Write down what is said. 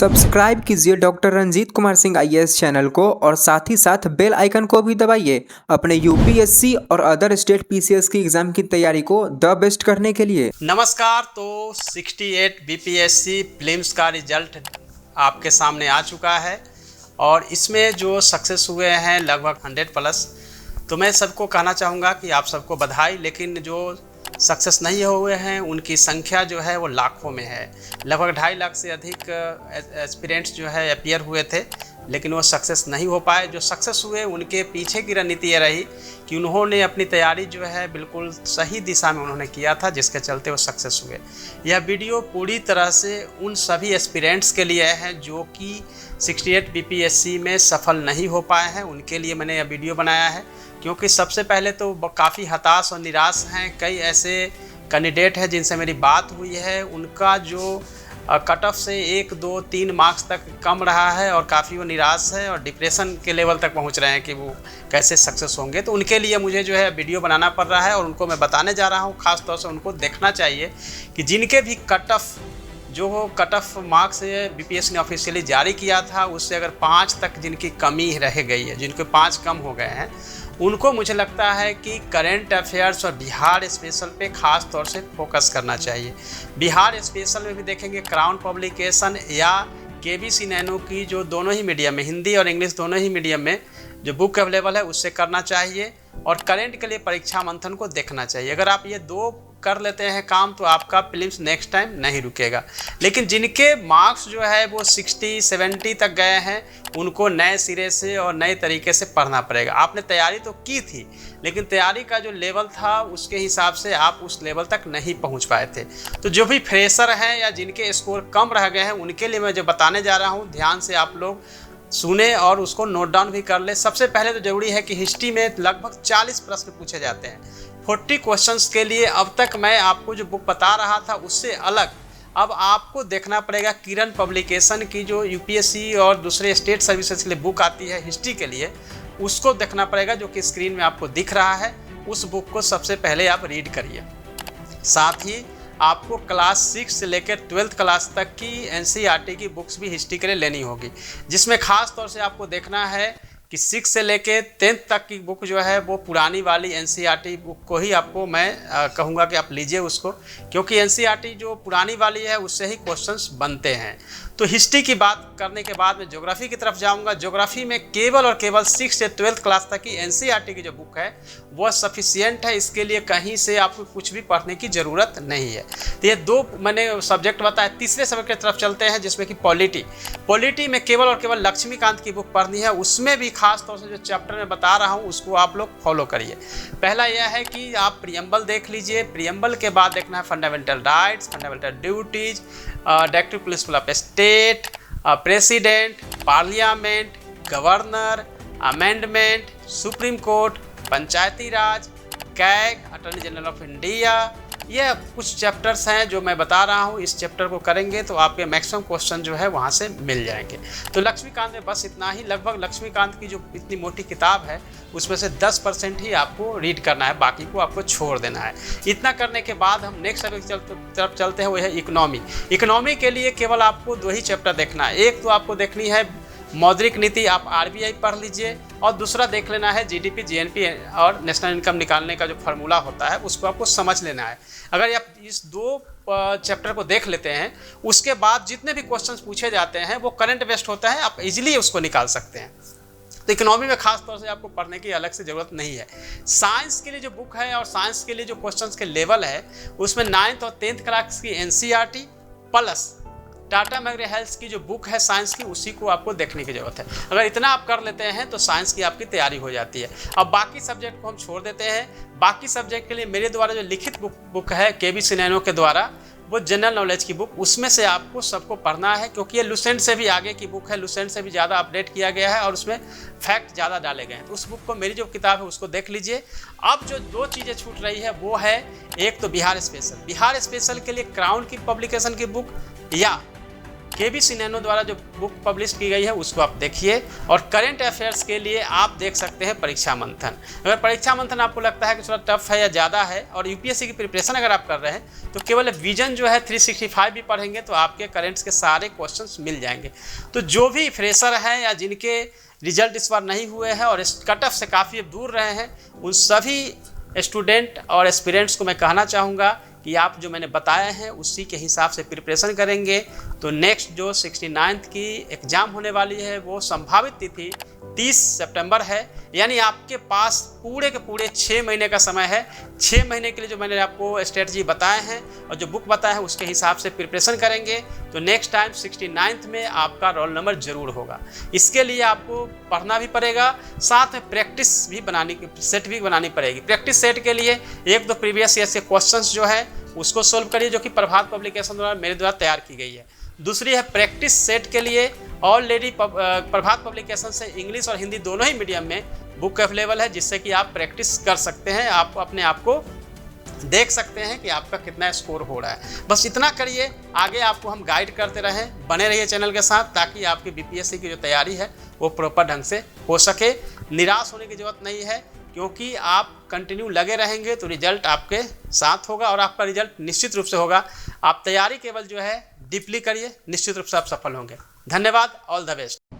Subscribe कीजिए doctor Ranjit Kumar Singh IAS channel को और साथ ही साथ बेल आइकन को भी दबाइए अपने यूपीएससी और अदर स्टेट पीसीएस की एग्जाम की तैयारी को द बेस्ट करने के लिए। नमस्कार। तो 68 बीपीएससी प्रीलिम्स का रिजल्ट आपके सामने आ चुका है और इसमें जो सक्सेस हुए हैं लगभग 100+। तो मैं सबको कहना चाहूँगा कि आप सबको बधाई, लेकिन जो सक्सेस नहीं हुए हैं उनकी संख्या जो है वो लाखों में है। लगभग 2.5 लाख से अधिक एस्पिरेंट्स जो है अपीयर हुए थे, लेकिन वो सक्सेस नहीं हो पाए। जो सक्सेस हुए उनके पीछे की रणनीति ये रही कि उन्होंने अपनी तैयारी जो है बिल्कुल सही दिशा में उन्होंने किया था, जिसके चलते वो सक्सेस हुए। यह वीडियो पूरी तरह से उन सभी एस्पिरेंट्स के लिए है जो कि 68 बीपीएससी में सफल नहीं हो पाए हैं। उनके लिए मैंने यह वीडियो बनाया है, क्योंकि सबसे पहले तो काफ़ी हताश और निराश हैं। कई ऐसे कैंडिडेट हैं जिनसे मेरी बात हुई है, उनका जो कट ऑफ से 1, 2, 3 मार्क्स तक कम रहा है और काफ़ी वो निराश है और डिप्रेशन के लेवल तक पहुंच रहे हैं कि वो कैसे सक्सेस होंगे। तो उनके लिए मुझे जो है वीडियो बनाना पड़ रहा है और उनको मैं बताने जा रहा हूं। ख़ास तौर से उनको देखना चाहिए कि जिनके भी कट ऑफ मार्क्स बीपीएससी ने ऑफिशियली जारी किया था, उससे अगर 5 तक जिनकी कमी रह गई है, जिनके 5 कम हो गए हैं, उनको मुझे लगता है कि करंट अफेयर्स और बिहार स्पेशल पे ख़ास तौर से फोकस करना चाहिए। बिहार स्पेशल में भी देखेंगे क्राउन पब्लिकेशन या केबीसी नैनो की जो दोनों ही मीडियम में, हिंदी और इंग्लिश दोनों ही मीडियम में जो बुक अवेलेबल है, उससे करना चाहिए। और करंट के लिए परीक्षा मंथन को देखना चाहिए। अगर आप ये 2 कर लेते हैं काम, तो आपका प्रीलिम्स नेक्स्ट टाइम नहीं रुकेगा। लेकिन जिनके मार्क्स जो है वो 60, 70 तक गए हैं, उनको नए सिरे से और नए तरीके से पढ़ना पड़ेगा। आपने तैयारी तो की थी, लेकिन तैयारी का जो लेवल था उसके हिसाब से आप उस लेवल तक नहीं पहुंच पाए थे। तो जो भी फ्रेशर हैं या जिनके स्कोर कम रह गए हैं, उनके लिए मैं जो बताने जा रहा हूँ, ध्यान से आप लोग सुने और उसको नोट डाउन भी कर ले। सबसे पहले तो जरूरी है कि हिस्ट्री में लगभग 40 प्रश्न पूछे जाते हैं। 40 क्वेश्चंस के लिए अब तक मैं आपको जो बुक बता रहा था उससे अलग अब आपको देखना पड़ेगा किरण पब्लिकेशन की जो यूपीएससी और दूसरे स्टेट सर्विसेज के लिए बुक आती है हिस्ट्री के लिए, उसको देखना पड़ेगा, जो कि स्क्रीन में आपको दिख रहा है। उस बुक को सबसे पहले आप रीड करिए। साथ ही आपको क्लास 6 से लेकर 12th क्लास तक की एनसीईआरटी की बुक्स भी हिस्ट्री के लिए लेनी होगी, जिसमें खास तौर से आपको देखना है कि 6 से लेके 10th तक की बुक जो है वो पुरानी वाली एनसीईआरटी बुक को ही आपको मैं कहूँगा कि आप लीजिए उसको, क्योंकि एनसीईआरटी जो पुरानी वाली है उससे ही क्वेश्चंस बनते हैं। तो हिस्ट्री की बात करने के बाद मैं ज्योग्राफी की तरफ जाऊंगा। ज्योग्राफी में केवल और केवल 6 से 12th क्लास तक की एनसीईआरटी की जो बुक है वह सफिशियंट है। इसके लिए कहीं से आपको कुछ भी पढ़ने की ज़रूरत नहीं है। तो ये 2 मैंने सब्जेक्ट बताया। तीसरे सब्जेक्ट की तरफ चलते हैं, जिसमें कि पॉलिटी में केवल और केवल लक्ष्मीकांत की बुक पढ़नी है। उसमें भी खास तौर से जो चैप्टर मैं बता रहा हूँ उसको आप लोग फॉलो करिए। पहला यह है कि आप प्रियम्बल देख लीजिए। प्रियम्बल के बाद देखना है fundamental rights, fundamental duties, directive principle of state, president, parliament, governor, amendment, supreme court, Panchayati Raj, CAG, attorney general of India. ये कुछ चैप्टर्स हैं जो मैं बता रहा हूँ। इस चैप्टर को करेंगे तो आपके मैक्सिमम क्वेश्चन जो है वहाँ से मिल जाएंगे। तो लक्ष्मीकांत में बस इतना ही। लगभग लक्ष्मीकांत की जो इतनी मोटी किताब है उसमें से 10% ही आपको रीड करना है, बाकी को आपको छोड़ देना है। इतना करने के बाद हम नेक्स्ट सब्जेक्ट तरफ चलते हैं, वो है इकोनॉमी। इकोनॉमी के लिए केवल आपको 2 ही चैप्टर देखना है। एक तो आपको देखनी है मौद्रिक नीति, आप आरबीआई पढ़ लीजिए, और दूसरा देख लेना है जीडीपी, जीएनपी और नेशनल इनकम निकालने का जो फार्मूला होता है उसको आपको समझ लेना है। अगर आप इस 2 चैप्टर को देख लेते हैं, उसके बाद जितने भी क्वेश्चंस पूछे जाते हैं वो करंट बेस्ड होता है, आप इजीली उसको निकाल सकते हैं। तो इकोनॉमी में खास तौर से आपको पढ़ने की अलग से ज़रूरत नहीं है। साइंस के लिए जो बुक है और साइंस के लिए जो क्वेश्चंस के लेवल है, उसमें 9th और 10th क्लास की एनसीईआरटी प्लस टाटा मैकग्रा-हिल्स की जो बुक है साइंस की, उसी को आपको देखने की ज़रूरत है। अगर इतना आप कर लेते हैं तो साइंस की आपकी तैयारी हो जाती है। अब बाकी सब्जेक्ट को हम छोड़ देते हैं। बाकी सब्जेक्ट के लिए मेरे द्वारा जो लिखित बुक है केबीसी नैनो के द्वारा, वो जनरल नॉलेज की बुक, उसमें से आपको सबको पढ़ना है, क्योंकि ये लुसेंट से भी आगे की बुक है। लुसेंट से भी ज़्यादा अपडेट किया गया है और उसमें फैक्ट ज़्यादा डाले गए हैं। तो उस बुक को, मेरी जो किताब है उसको देख लीजिए। अब जो 2 चीज़ें छूट रही है वो है, एक तो बिहार स्पेशल के लिए क्राउन की पब्लिकेशन की बुक, या KBC नैनो द्वारा जो बुक पब्लिश की गई है उसको आप देखिए। और करेंट अफेयर्स के लिए आप देख सकते हैं परीक्षा मंथन। अगर परीक्षा मंथन आपको लगता है कि थोड़ा टफ है या ज़्यादा है और यूपीएससी की प्रिपरेशन अगर आप कर रहे हैं तो केवल विजन जो है 365 भी पढ़ेंगे तो आपके करेंट्स के सारे क्वेश्चंस मिल जाएंगे। तो जो भी फ्रेशर हैं या जिनके रिजल्ट इस बार नहीं हुए हैं और कट ऑफ से काफ़ी दूर रहे हैं, उन सभी स्टूडेंट और एस्पिरेंट्स को मैं कहना चाहूँगा कि आप जो मैंने बताया है उसी के हिसाब से प्रिपरेशन करेंगे तो नेक्स्ट जो 69th की एग्ज़ाम होने वाली है वो संभावित तिथि 30 सितंबर है। यानी आपके पास पूरे के पूरे 6 महीने का समय है। 6 महीने के लिए जो मैंने आपको स्ट्रेटजी बताए हैं और जो बुक बताया है उसके हिसाब से प्रिपरेशन करेंगे तो नेक्स्ट टाइम 69th में आपका रोल नंबर जरूर होगा। इसके लिए आपको पढ़ना भी पड़ेगा, साथ में प्रैक्टिस भी सेट भी बनानी पड़ेगी। प्रैक्टिस सेट के लिए एक दो प्रीवियस ईयर के क्वेश्चंस जो है उसको सोल्व करिए, जो कि प्रभात पब्लिकेशन द्वारा मेरे द्वारा तैयार की गई है। दूसरी है प्रैक्टिस सेट के लिए ऑलरेडी प्रभात पब्लिकेशन से इंग्लिश और हिंदी दोनों ही मीडियम में बुक अवेलेबल है, जिससे कि आप प्रैक्टिस कर सकते हैं, आप अपने आप को देख सकते हैं कि आपका कितना स्कोर हो रहा है। बस इतना करिए, आगे आपको हम गाइड करते रहें। बने रहिए चैनल के साथ ताकि आपकी बीपीएससी की जो तैयारी है वो प्रॉपर ढंग से हो सके। निराश होने की ज़रूरत नहीं है, क्योंकि आप कंटिन्यू लगे रहेंगे तो रिजल्ट आपके साथ होगा और आपका रिजल्ट निश्चित रूप से होगा। आप तैयारी केवल जो है डीपली करिए, निश्चित रूप से आप सफल होंगे। धन्यवाद, ऑल द बेस्ट।